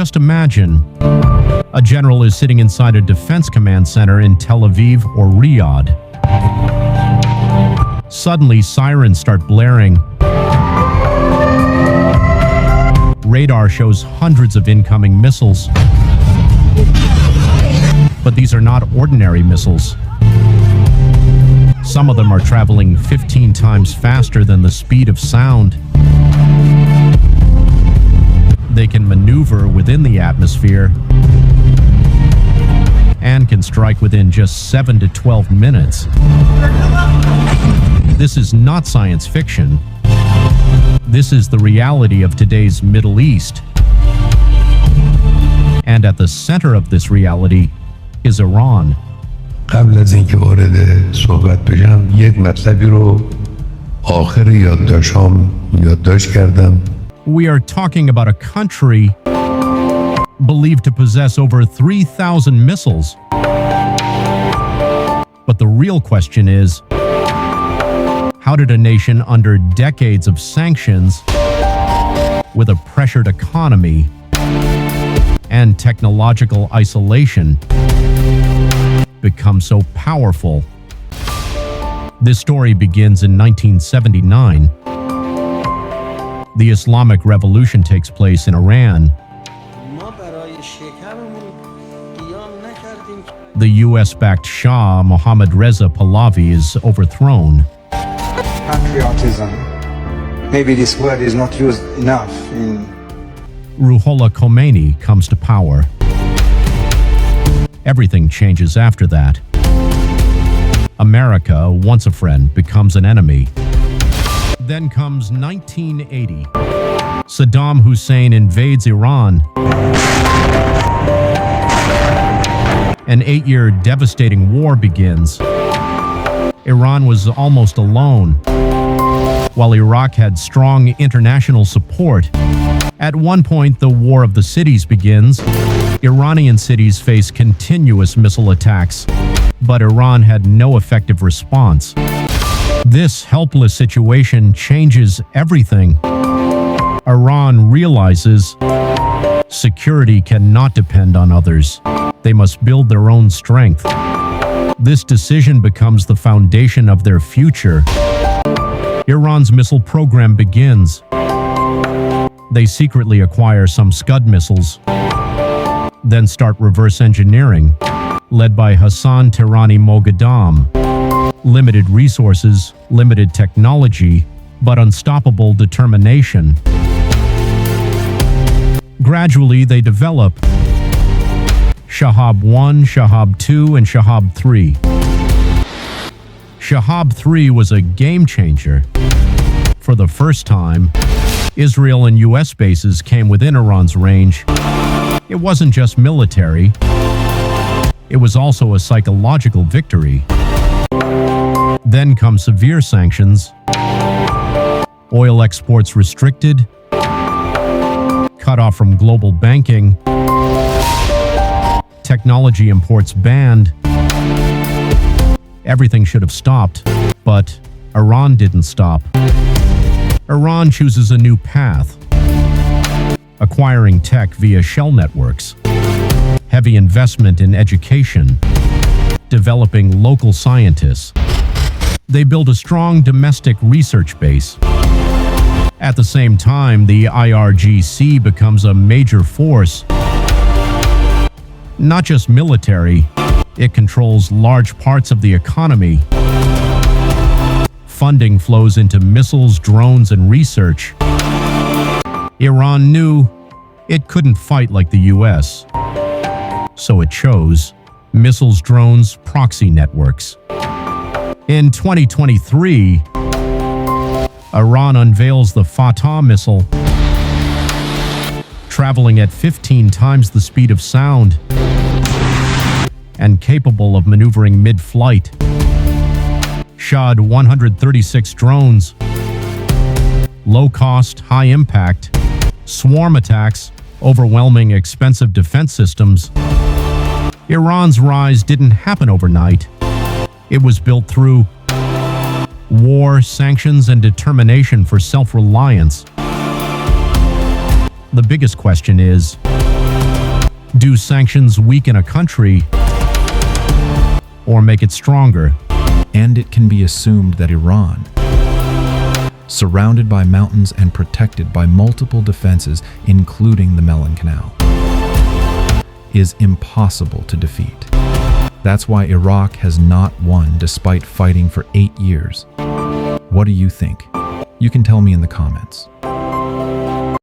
just imagine a general is sitting inside a defense command center in Tel Aviv or Riyadh. Suddenly, sirens start blaring. Radar shows hundreds of incoming missiles. But these are not ordinary missiles. Some of them are traveling 15 times faster than the speed of sound. They can maneuver within the atmosphere and can strike within just 7 to 12 minutes. This is not science fiction. This is the reality of today's Middle East. And at the center of this reality is Iran. قبل از اینکه وارد صحبت بشم یک مطلبی رو آخر یادداشت کردم. We are talking about a country believed to possess over 3,000 missiles. But the real question is, how did a nation under decades of sanctions, with a pressured economy and technological isolation, become so powerful? This story begins in 1979. The Islamic Revolution takes place in Iran. The US-backed Shah Mohammad Reza Pahlavi is overthrown. Patriotism. Maybe this word is not used enough in... Ruhollah Khomeini comes to power. Everything changes after that. America, once a friend, becomes an enemy. Then comes 1980. Saddam Hussein invades Iran. An 8-year devastating war begins. Iran was almost alone, while Iraq had strong international support. At one point, the War of the Cities begins. Iranian cities face continuous missile attacks, but Iran had no effective response. This helpless situation changes everything. Iran realizes security cannot depend on others. They must build their own strength. This decision becomes the foundation of their future. Iran's missile program begins. They secretly acquire some Scud missiles, then start reverse engineering, led by Hassan Tirani Moghadam. Limited resources, limited technology, but unstoppable determination. Gradually, they develop Shahab 1, Shahab 2, and Shahab 3. Shahab 3 was a game changer. For the first time, Israel and US bases came within Iran's range. It wasn't just military, it was also a psychological victory. Then come severe sanctions, oil exports restricted, cut off from global banking, technology imports banned. Everything should have stopped, but Iran didn't stop. Iran chooses a new path, acquiring tech via shell networks, heavy investment in education, developing local scientists. They build a strong domestic research base. At the same time, the IRGC becomes a major force. Not just military, it controls large parts of the economy. Funding flows into missiles, drones, and research. Iran knew it couldn't fight like the US, so it chose missiles, drones, proxy networks. In 2023, Iran unveils the Fattah missile, traveling at 15 times the speed of sound and capable of maneuvering mid-flight. Shahed 136 drones, low-cost, high-impact, swarm attacks, overwhelming expensive defense systems. Iran's rise didn't happen overnight. It was built through war, sanctions, and determination for self-reliance. The biggest question is, Do sanctions weaken a country or make it stronger? And it can be assumed that Iran, surrounded by mountains and protected by multiple defenses, including the Melon Canal, is impossible to defeat. That's why Iraq has not won despite fighting for 8 years. What do you think? You can tell me in the comments.